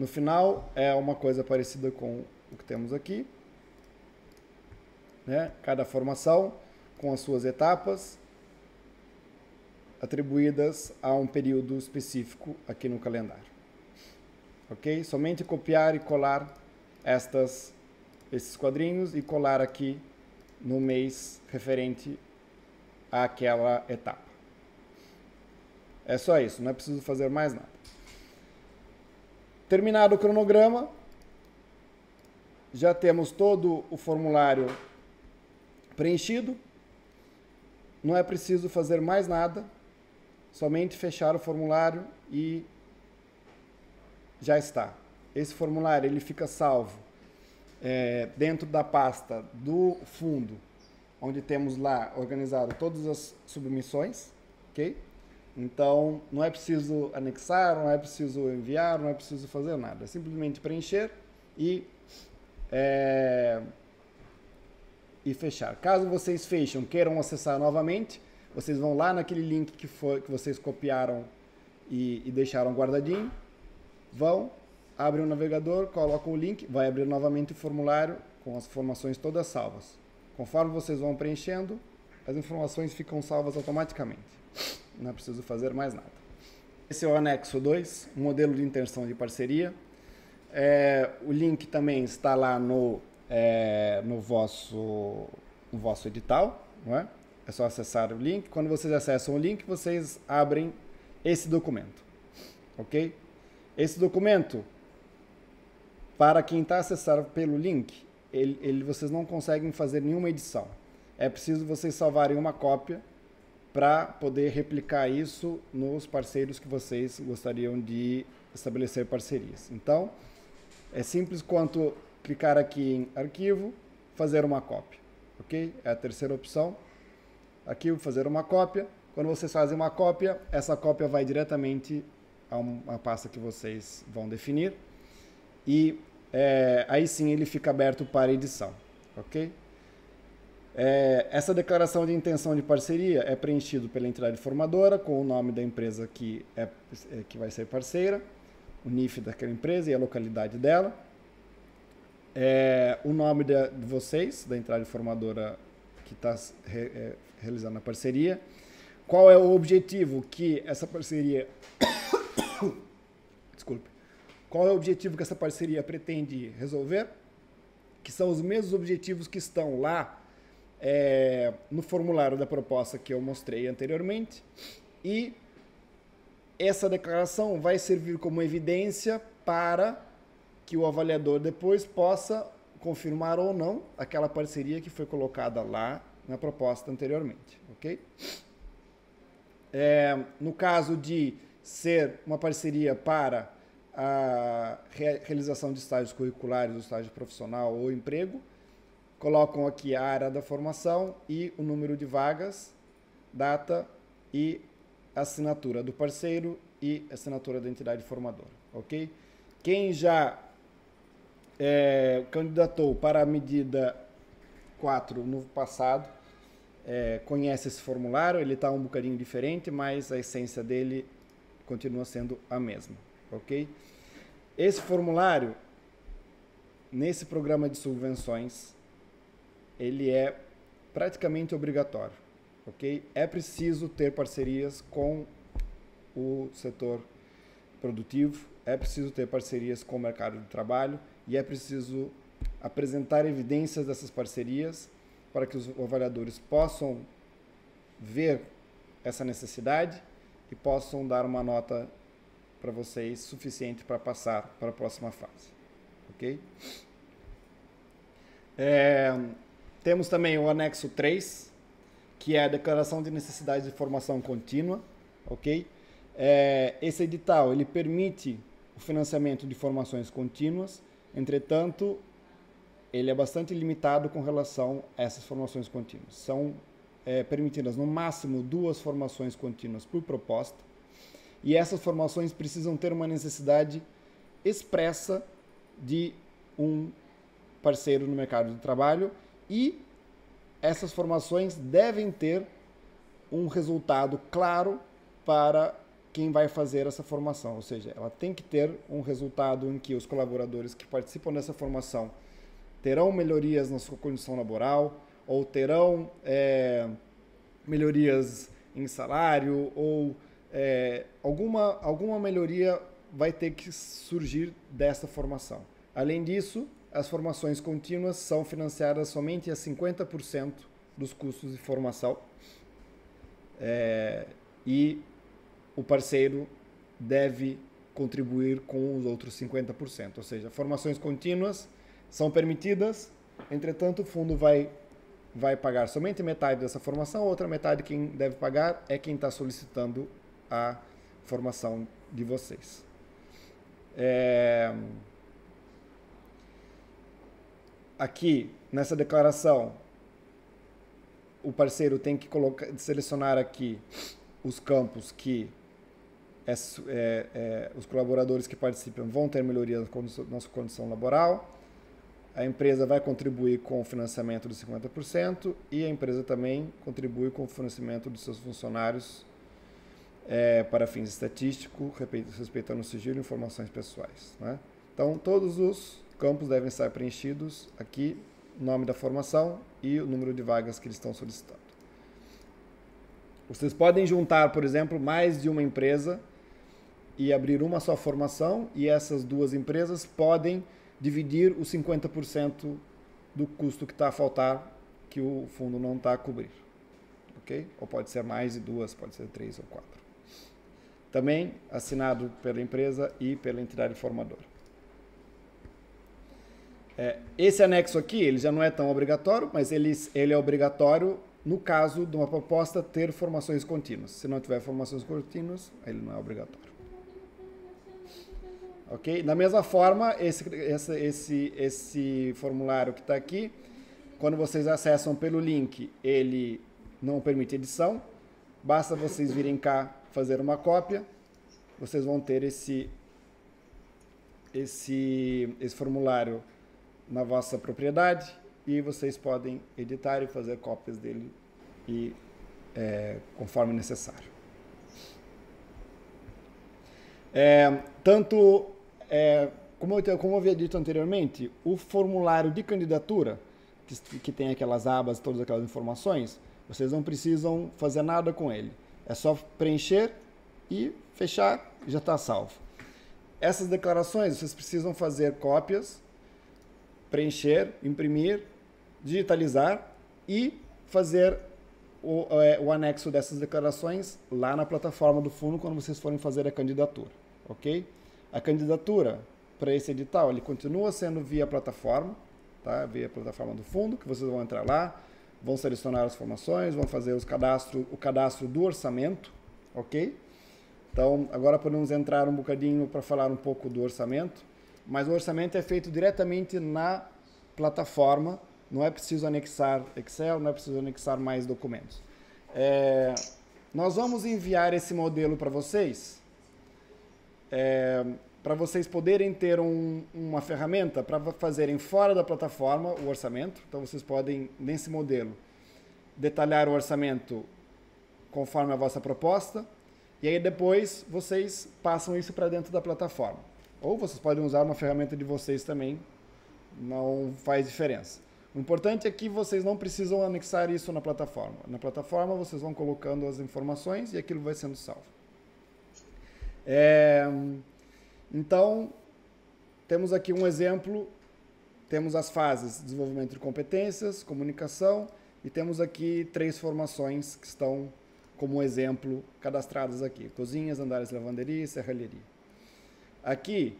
S3: final é uma coisa parecida com o que temos aqui, né? Cada formação com as suas etapas atribuídas a um período específico aqui no calendário. Ok? Somente copiar e colar esses quadrinhos e colar aqui no mês referente àquela etapa. É só isso, não é preciso fazer mais nada. Terminado o cronograma, já temos todo o formulário preenchido. Não é preciso fazer mais nada, somente fechar o formulário e já está. Esse formulário ele fica salvo dentro da pasta do fundo, onde temos lá organizado todas as submissões, ok? Então, não é preciso anexar, não é preciso enviar, não é preciso fazer nada. É simplesmente preencher e fechar. Caso vocês fechem, queiram acessar novamente, vocês vão lá naquele link que vocês copiaram e deixaram guardadinho, vão, abrem o navegador, colocam o link, vai abrir novamente o formulário com as informações todas salvas. Conforme vocês vão preenchendo, as informações ficam salvas automaticamente. Não é preciso fazer mais nada. Esse é o anexo 2, um modelo de intenção de parceria. O link também está lá no vosso edital, não é? É só acessar o link. Quando vocês acessam o link, vocês abrem esse documento, ok? Esse documento, para quem está acessando pelo link, vocês não conseguem fazer nenhuma edição. É preciso vocês salvarem uma cópia para poder replicar isso nos parceiros que vocês gostariam de estabelecer parcerias. Então, é simples quanto clicar aqui em arquivo, fazer uma cópia, ok? É a terceira opção. Arquivo, fazer uma cópia. Quando vocês fazem uma cópia, essa cópia vai diretamente a uma pasta que vocês vão definir e aí sim ele fica aberto para edição, ok? Essa declaração de intenção de parceria é preenchido pela entidade formadora com o nome da empresa que vai ser parceira, o NIF daquela empresa e a localidade dela, o nome de vocês, da entidade formadora que está realizando a parceria, qual é o objetivo que essa parceria Desculpe. Qual é o objetivo que essa parceria pretende resolver? que são os mesmos objetivos que estão lá no formulário da proposta que eu mostrei anteriormente, e essa declaração vai servir como evidência para que o avaliador depois possa confirmar ou não aquela parceria que foi colocada lá na proposta anteriormente, ok? No caso de ser uma parceria para a realização de estágios curriculares, ou estágio profissional ou emprego, colocam aqui a área da formação e o número de vagas, data e assinatura do parceiro e assinatura da entidade formadora, ok? Quem já candidatou para a medida 4 no passado, conhece esse formulário, ele está um bocadinho diferente, mas a essência dele continua sendo a mesma, ok? Esse formulário, nesse programa de subvenções, ele é praticamente obrigatório, ok? É preciso ter parcerias com o setor produtivo, é preciso ter parcerias com o mercado de trabalho e é preciso apresentar evidências dessas parcerias para que os avaliadores possam ver essa necessidade e possam dar uma nota para vocês suficiente para passar para a próxima fase, ok? Temos também o anexo 3, que é a declaração de necessidade de formação contínua, ok? Esse edital, ele permite o financiamento de formações contínuas, entretanto, ele é bastante limitado com relação a essas formações contínuas. São permitidas no máximo 2 formações contínuas por proposta, e essas formações precisam ter uma necessidade expressa de um parceiro no mercado de trabalho, e essas formações devem ter um resultado claro para quem vai fazer essa formação, ou seja, ela tem que ter um resultado em que os colaboradores que participam dessa formação terão melhorias na sua condição laboral, ou terão melhorias em salário, ou alguma melhoria vai ter que surgir dessa formação. Além disso, as formações contínuas são financiadas somente a 50% dos custos de formação, e o parceiro deve contribuir com os outros 50%, ou seja, formações contínuas são permitidas, entretanto o fundo vai pagar somente metade dessa formação, a outra metade quem deve pagar é quem está solicitando a formação de vocês. Aqui, nessa declaração, o parceiro tem que selecionar aqui os campos que os colaboradores que participam vão ter melhorias na sua condição laboral, a empresa vai contribuir com o financiamento de 50% e a empresa também contribui com o financiamento dos seus funcionários para fins estatísticos, respeitando o sigilo e informações pessoais, né? Então, todos os campos devem estar preenchidos aqui, nome da formação e o número de vagas que eles estão solicitando. Vocês podem juntar, por exemplo, mais de uma empresa e abrir uma só formação, e essas 2 empresas podem dividir os 50% do custo que está a faltar, que o fundo não está a cobrir. Ok? Ou pode ser mais de 2, pode ser 3 ou 4. Também assinado pela empresa e pela entidade formadora. Esse anexo aqui, ele já não é tão obrigatório, mas ele é obrigatório no caso de uma proposta ter formações contínuas. Se não tiver formações contínuas, ele não é obrigatório. Ok? Da mesma forma, esse formulário que está aqui, quando vocês acessam pelo link, ele não permite edição. Basta vocês virem cá fazer uma cópia, vocês vão ter esse formulário na vossa propriedade e vocês podem editar e fazer cópias dele conforme necessário. Como eu havia dito anteriormente, o formulário de candidatura, que tem aquelas abas, todas aquelas informações, vocês não precisam fazer nada com ele. É só preencher e fechar e já está salvo. Essas declarações vocês precisam fazer cópias preencher, imprimir, digitalizar e fazer o anexo dessas declarações lá na plataforma do fundo quando vocês forem fazer a candidatura, ok? A candidatura para esse edital, ele continua sendo via plataforma, tá? Via plataforma do fundo, que vocês vão entrar lá, vão selecionar as formações, vão fazer o cadastro do orçamento, ok? Então, agora podemos entrar um bocadinho para falar um pouco do orçamento, mas o orçamento é feito diretamente na plataforma, não é preciso anexar Excel, não é preciso anexar mais documentos. Nós vamos enviar esse modelo para vocês poderem ter uma ferramenta para fazerem fora da plataforma o orçamento. Então, vocês podem, nesse modelo, detalhar o orçamento conforme a vossa proposta, e aí depois vocês passam isso para dentro da plataforma. Ou vocês podem usar uma ferramenta de vocês também, não faz diferença. O importante é que vocês não precisam anexar isso na plataforma. Na plataforma vocês vão colocando as informações e aquilo vai sendo salvo. Então, temos aqui um exemplo, temos as fases: desenvolvimento de competências, comunicação, e temos aqui 3 formações que estão como exemplo cadastradas aqui: cozinhas, andares de lavanderia e serralheria. Aqui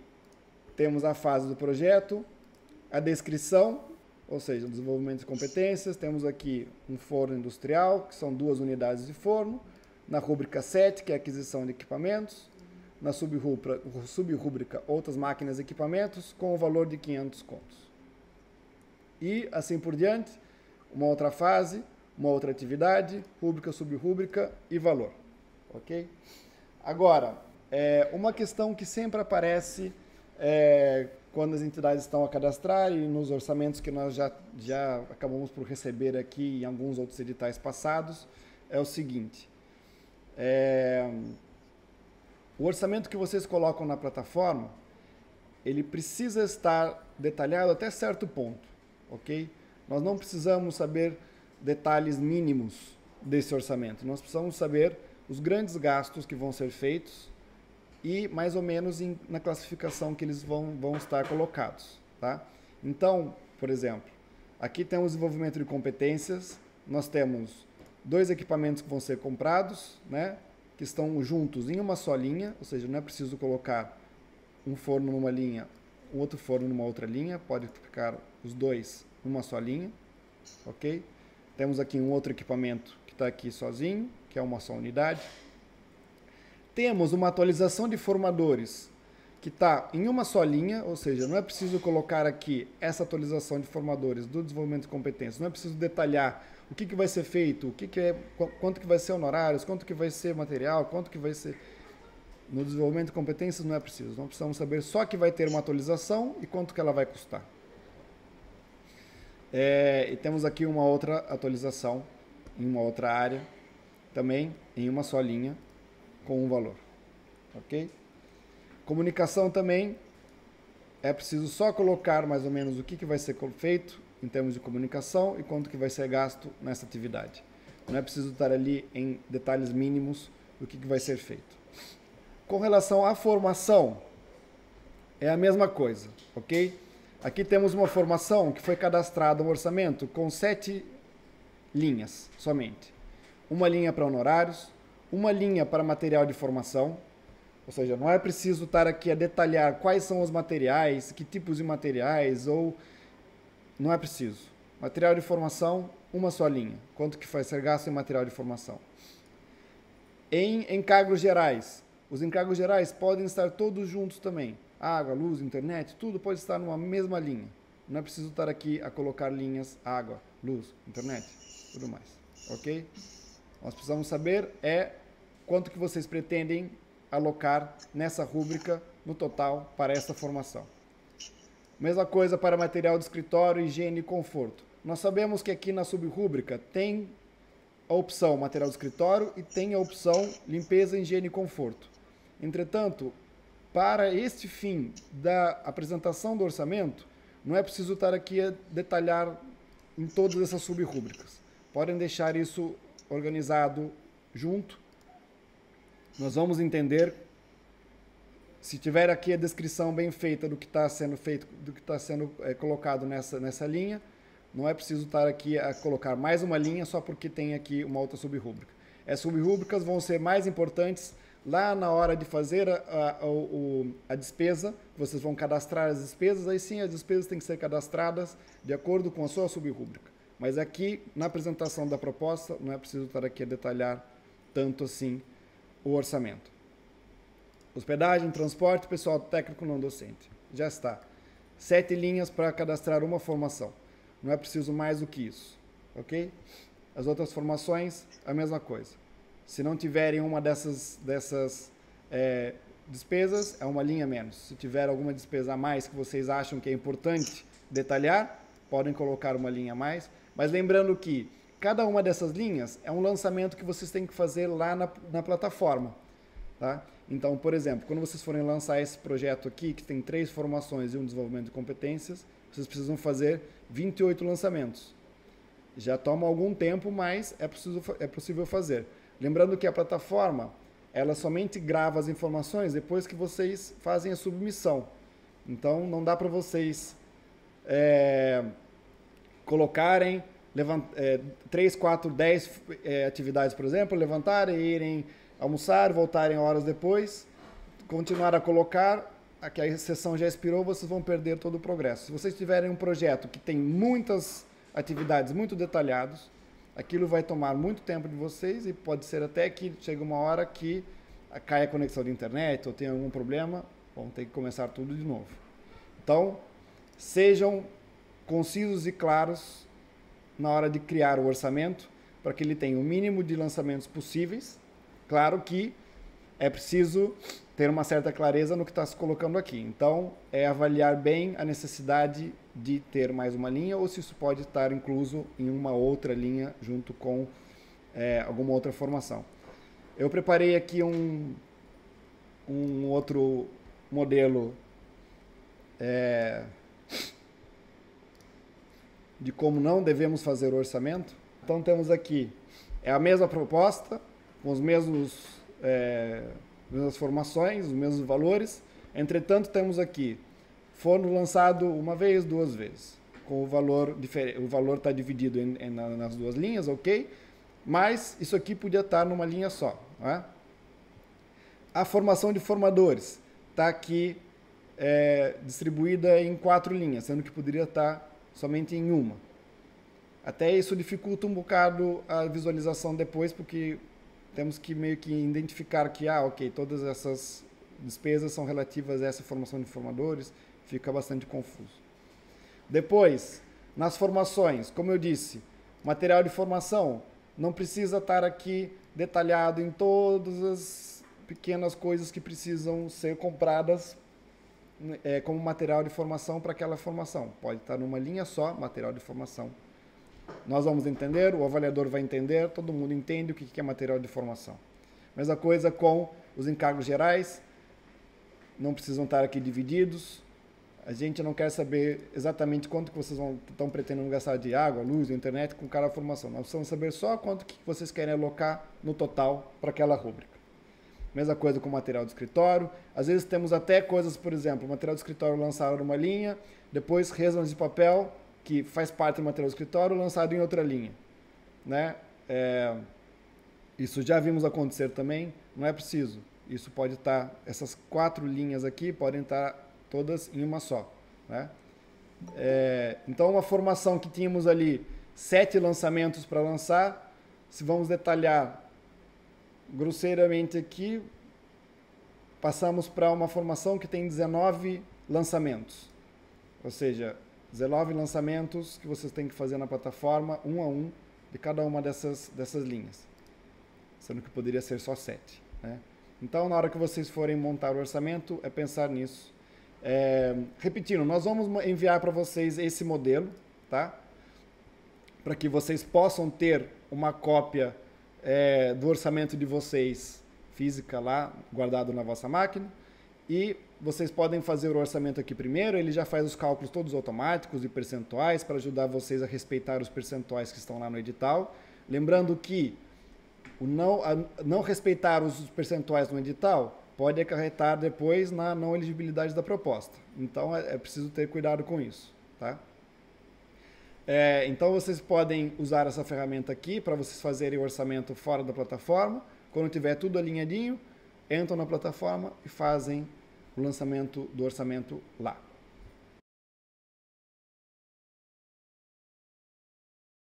S3: temos a fase do projeto, a descrição, ou seja, o desenvolvimento de competências. Temos aqui um forno industrial, que são 2 unidades de forno. Na rúbrica 7, que é a aquisição de equipamentos. Na subrúbrica, outras máquinas e equipamentos, com o valor de 500 contos. E assim por diante, uma outra fase, uma outra atividade, rúbrica, subrúbrica e valor. Ok? Agora, uma questão que sempre aparece quando as entidades estão a cadastrar e nos orçamentos que nós já acabamos por receber aqui em alguns outros editais passados, é o seguinte: o orçamento que vocês colocam na plataforma, ele precisa estar detalhado até certo ponto, ok? Nós não precisamos saber detalhes mínimos desse orçamento, nós precisamos saber os grandes gastos que vão ser feitos e mais ou menos na classificação que eles vão estar colocados, tá? Então, por exemplo, aqui temos desenvolvimento de competências, nós temos 2 equipamentos que vão ser comprados, né, que estão juntos em uma só linha, ou seja, não é preciso colocar um forno numa linha, um outro forno numa outra linha, pode ficar os 2 numa só linha, ok? Temos aqui um outro equipamento que está aqui sozinho, que é uma só unidade. Temos uma atualização de formadores que está em uma só linha, ou seja, não é preciso colocar aqui essa atualização de formadores do desenvolvimento de competências, não é preciso detalhar o que vai ser feito, quanto que vai ser honorários, quanto que vai ser material, quanto que vai ser... No desenvolvimento de competências não é preciso, não precisamos saber só que vai ter uma atualização e quanto que ela vai custar. E temos aqui uma outra atualização em uma outra área, também em uma só linha, com um valor, ok? Comunicação também, é preciso só colocar mais ou menos o que vai ser feito em termos de comunicação e quanto que vai ser gasto nessa atividade. Não é preciso estar ali em detalhes mínimos do que vai ser feito. Com relação à formação, é a mesma coisa, ok? Aqui temos uma formação que foi cadastrada no orçamento com 7 linhas somente. Uma linha para honorários, uma linha para material de formação, ou seja, não é preciso estar aqui a detalhar quais são os materiais, que tipos de materiais, ou não é preciso. Material de formação, uma só linha. Quanto que vai ser gasto em material de formação? Em encargos gerais, os encargos gerais podem estar todos juntos também. Água, luz, internet, tudo pode estar numa mesma linha. Não é preciso estar aqui a colocar linhas, água, luz, internet, tudo mais, ok? Nós precisamos saber quanto que vocês pretendem alocar nessa rúbrica no total para essa formação. Mesma coisa para material de escritório, higiene e conforto. Nós sabemos que aqui na subrúbrica tem a opção material de escritório e tem a opção limpeza, higiene e conforto. Entretanto, para este fim da apresentação do orçamento, não é preciso estar aqui a detalhar em todas essas subrúbricas. Podem deixar isso organizado junto. Nós vamos entender Se tiver aqui a descrição bem feita do que está sendo feito, do que está sendo colocado nessa linha, não é preciso estar aqui a colocar mais uma linha só porque tem aqui uma outra subrúbrica. As subrúbricas vão ser mais importantes lá na hora de fazer a despesa. Vocês vão cadastrar as despesas, aí sim as despesas têm que ser cadastradas de acordo com a sua subrúbrica. Mas aqui, na apresentação da proposta, não é preciso estar aqui a detalhar tanto assim o orçamento. Hospedagem, transporte, pessoal técnico não docente. Já está. 7 linhas para cadastrar uma formação. Não é preciso mais do que isso. Ok? As outras formações, a mesma coisa. Se não tiverem uma dessas despesas, é uma linha menos. Se tiver alguma despesa a mais que vocês acham que é importante detalhar, podem colocar uma linha a mais. Mas lembrando que cada uma dessas linhas é um lançamento que vocês têm que fazer lá na plataforma. Tá? Então, por exemplo, quando vocês forem lançar esse projeto aqui, que tem 3 formações e um desenvolvimento de competências, vocês precisam fazer 28 lançamentos. Já toma algum tempo, mas é possível fazer. Lembrando que a plataforma, ela somente grava as informações depois que vocês fazem a submissão. Então, não dá para vocês colocarem 3, 4, 10 atividades, por exemplo, levantarem, irem almoçar, voltarem horas depois, continuar a colocar, aqui a sessão já expirou, vocês vão perder todo o progresso. Se vocês tiverem um projeto que tem muitas atividades muito detalhadas, aquilo vai tomar muito tempo de vocês e pode ser até que chegue uma hora que caia a conexão de internet ou tenha algum problema, vão ter que começar tudo de novo. Então, sejam concisos e claros na hora de criar o orçamento, para que ele tenha o mínimo de lançamentos possíveis. Claro que é preciso ter uma certa clareza no que está se colocando aqui. Então, é avaliar bem a necessidade de ter mais uma linha ou se isso pode estar incluso em uma outra linha junto com alguma outra formação. Eu preparei aqui um outro modelo de como não devemos fazer o orçamento. Então, temos aqui a mesma proposta, com as mesmas formações, os mesmos valores. Entretanto, temos aqui forno lançado uma vez, 2 vezes, com o valor diferente. O valor está dividido nas 2 linhas, ok? Mas isso aqui podia estar numa linha só. Não é? A formação de formadores está aqui distribuída em 4 linhas, sendo que poderia estar somente em uma. Até isso dificulta um bocado a visualização depois, porque temos que meio que identificar que, ok, todas essas despesas são relativas a essa formação de formadores, fica bastante confuso. Depois, nas formações, como eu disse, material de formação não precisa estar aqui detalhado em todas as pequenas coisas que precisam ser compradas como material de formação para aquela formação. Pode estar numa linha só, material de formação. Nós vamos entender, o avaliador vai entender, todo mundo entende o que é material de formação. Mesma coisa com os encargos gerais, não precisam estar aqui divididos. A gente não quer saber exatamente quanto que vocês estão pretendendo gastar de água, luz, internet com cada formação. Nós precisamos saber só quanto que vocês querem alocar no total para aquela rúbrica. Mesma coisa com o material de escritório. Às vezes temos até coisas, por exemplo, material de escritório lançado numa linha, depois resmas de papel, que faz parte do material de escritório, lançado em outra linha. Né? Isso já vimos acontecer também, não é preciso. Isso pode estar, essas 4 linhas aqui podem estar todas em uma só. Né? Então, uma formação que tínhamos ali 7 lançamentos para lançar, se vamos detalhar grosseiramente aqui, passamos para uma formação que tem 19 lançamentos. Ou seja, 19 lançamentos que vocês têm que fazer na plataforma, um a um, de cada uma dessas linhas. Sendo que poderia ser só 7. Né? Então, na hora que vocês forem montar o orçamento, é pensar nisso. Repetindo, nós vamos enviar para vocês esse modelo, tá? Para que vocês possam ter uma cópia do orçamento de vocês, física lá, guardado na vossa máquina. E vocês podem fazer o orçamento aqui primeiro, ele já faz os cálculos todos automáticos de percentuais para ajudar vocês a respeitar os percentuais que estão lá no edital. Lembrando que não respeitar os percentuais no edital pode acarretar depois na não elegibilidade da proposta. Então, é preciso ter cuidado com isso, tá? Então, vocês podem usar essa ferramenta aqui para vocês fazerem o orçamento fora da plataforma. Quando tiver tudo alinhadinho, entram na plataforma e fazem o lançamento do orçamento lá.